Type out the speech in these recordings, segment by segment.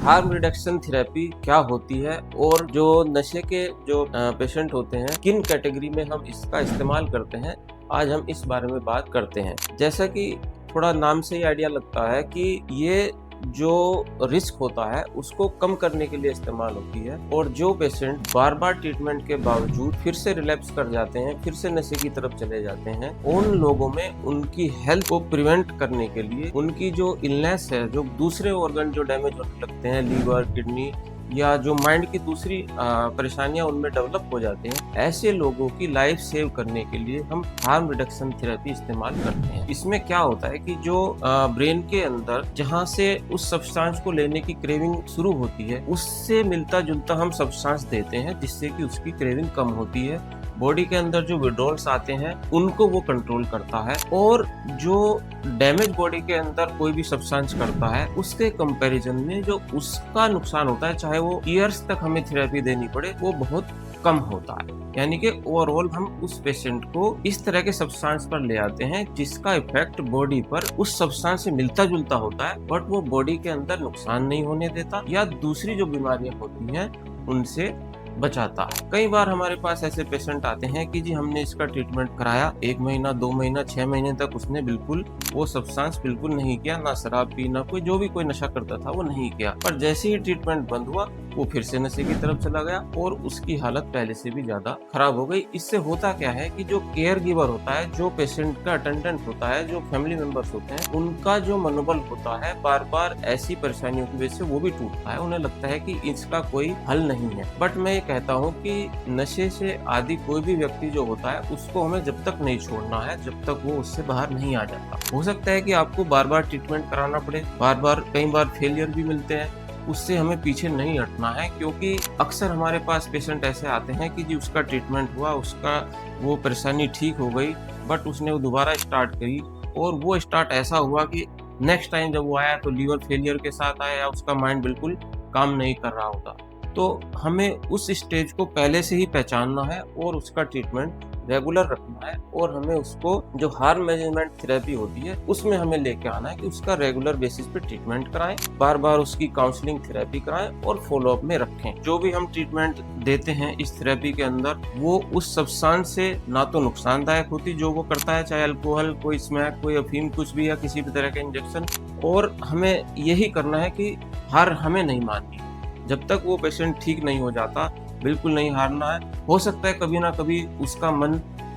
Harm reduction therapy क्या होती है और जो नशे के जो पेशेंट होते हैं किन कैटेगरी में हम इसका इस्तेमाल करते हैं, आज हम इस बारे में बात करते हैं। जैसा कि थोड़ा नाम से ही आइडिया लगता है कि ये जो रिस्क होता है उसको कम करने के लिए इस्तेमाल होती है, और जो पेशेंट बार बार ट्रीटमेंट के बावजूद फिर से रिलैप्स कर जाते हैं, फिर से नशे की तरफ चले जाते हैं, उन लोगों में उनकी हेल्थ को प्रिवेंट करने के लिए उनकी जो इलनेस है, जो दूसरे ऑर्गन जो डैमेज होने लगते हैं, लीवर, किडनी या जो माइंड की दूसरी परेशानियां उनमें डेवलप हो जाते हैं, ऐसे लोगों की लाइफ सेव करने के लिए हम हार्म रिडक्शन थेरेपी इस्तेमाल करते हैं। इसमें क्या होता है कि जो ब्रेन के अंदर जहां से उस सब्सटेंस को लेने की क्रेविंग शुरू होती है, उससे मिलता जुलता हम सब्सटेंस देते हैं, जिससे कि उसकी क्रेविंग कम होती है। बॉडी के अंदर जो विड्रॉल्स आते हैं उनको वो कंट्रोल करता है, और जो डैमेज बॉडी के अंदर कोई भी सब्सटेंस करता है उसके कंपैरिजन में जो उसका नुकसान होता है, चाहे वो ईयर्स तक हमें थेरेपी देनी पड़े, वो बहुत कम होता है। यानी कि ओवरऑल हम उस पेशेंट को इस तरह के सब्सटेंस पर ले आते हैं जिसका इफेक्ट बॉडी पर उस सब्सटेंस से मिलता जुलता होता है, बट वो बॉडी के अंदर नुकसान नहीं होने देता या दूसरी जो बीमारियां होती हैं उनसे बचाता है। कई बार हमारे पास ऐसे पेशेंट आते हैं कि जी हमने इसका ट्रीटमेंट कराया, 1 महीना 2 महीना 6 महीने तक उसने बिल्कुल वो सब्सटेंस बिल्कुल नहीं किया, ना शराब पी, ना कोई नशा करता था वो नहीं किया, पर जैसे ही ट्रीटमेंट बंद हुआ वो फिर से नशे की तरफ चला गया और उसकी हालत पहले से भी ज्यादा खराब हो गई। इससे होता क्या है कि जो केयर गिवर होता है, जो पेशेंट का अटेंडेंट होता है, जो फैमिली मेंबर्स होते हैं, उनका जो मनोबल होता है बार बार ऐसी परेशानियों की वजह से वो भी टूटता है। उन्हें लगता है कि इसका कोई हल नहीं है। बट मैं कहता हूँ कि नशे से आदि कोई भी व्यक्ति जो होता है उसको हमें जब तक नहीं छोड़ना है, जब तक वो उससे बाहर नहीं आ जाता। हो सकता है कि आपको बार बार ट्रीटमेंट कराना पड़े, कई बार फेलियर भी मिलते हैं, उससे हमें पीछे नहीं हटना है, क्योंकि अक्सर हमारे पास पेशेंट ऐसे आते हैं कि जी उसका ट्रीटमेंट हुआ, उसका वो परेशानी ठीक हो गई, बट उसने वो दोबारा स्टार्ट करी, और वो स्टार्ट ऐसा हुआ कि नेक्स्ट टाइम जब वो आया तो लीवर फेलियर के साथ आया, या उसका माइंड बिल्कुल काम नहीं कर रहा होता। तो हमें उस स्टेज को पहले से ही पहचानना है और उसका ट्रीटमेंट रेगुलर रखना है, और हमें उसको जो हार्म मैनेजमेंट थेरेपी होती है उसमें हमें लेके आना है कि उसका रेगुलर बेसिस पे ट्रीटमेंट कराएं, बार बार उसकी काउंसलिंग थेरेपी कराएं और फॉलोअप में रखें। जो भी हम ट्रीटमेंट देते हैं इस थेरेपी के अंदर, वो उस सब्सटेंस से ना तो नुकसानदायक होती जो वो करता है, चाहे अल्कोहल, कोई स्मैक, कोई अफीम, कुछ भी, या किसी भी तरह का इंजेक्शन। और हमें यही करना है कि हार हमें नहीं माननी। जब तक वो पेशेंट ठीक नहीं हो जाता बिल्कुल नहीं हारना है। हो सकता है कभी ना कभी उसका मन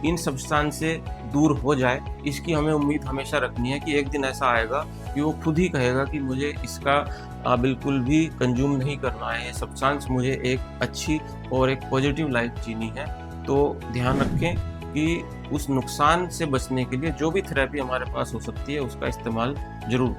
इन सब्सटेंस से दूर हो जाए, इसकी हमें उम्मीद हमेशा रखनी है कि एक दिन ऐसा आएगा कि वो खुद ही कहेगा कि मुझे इसका बिल्कुल भी कंज्यूम नहीं करना है, ये सब्सटेंस मुझे एक अच्छी और एक पॉजिटिव लाइफ जीनी है। तो ध्यान रखें कि उस नुकसान से बचने के लिए जो भी थेरेपी हमारे पास हो सकती है उसका इस्तेमाल जरूर